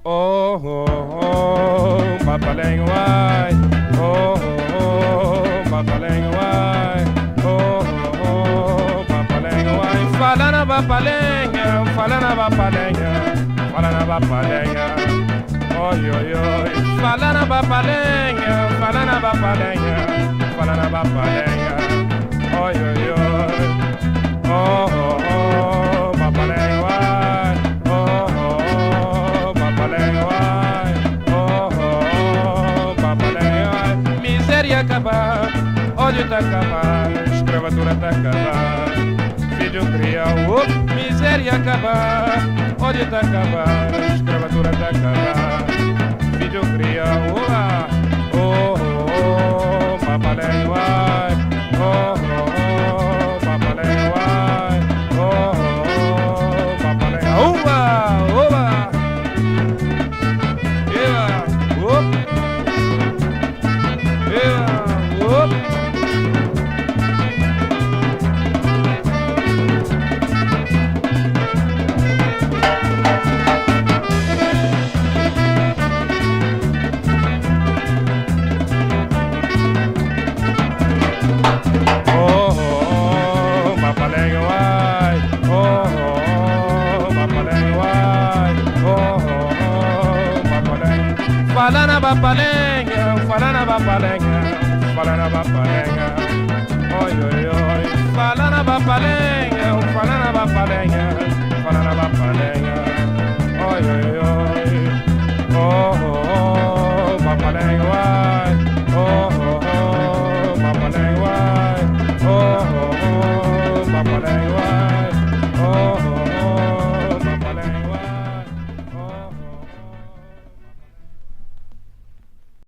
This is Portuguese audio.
Oh, oh, oh, papalengo ai. Oh, oh, oh, papalengo ai. Oh, oh, oh, papalengo ai. Fala na papalenga, fala na papalenga, fala na papalenga. Oi, oi, oi. Fala na papalenga, fala na papalenga, fala na papalenga. Oi, oi, oi. Oh, oh, oh, papalengo ai. Oh, oh, oh, papalengo ai. Oh, oh, oh, papalengo ai. Miséria acabar, ódio tá acabar, escravatura tá acabar. Filho cria, oh, miséria acabar, ódio tá acabar, escravatura tá acabar. Filho cria, oh, oh, oh, papalengo ai. Oh, oh, oh, papalengo ai. Oh, oh, papalengo. Uba, uba. Eva, oh. Eva, oh. Fala na papalenga, fala na papalenga, fala na papalenga. Oi, oi, oi. Fala na papalenga.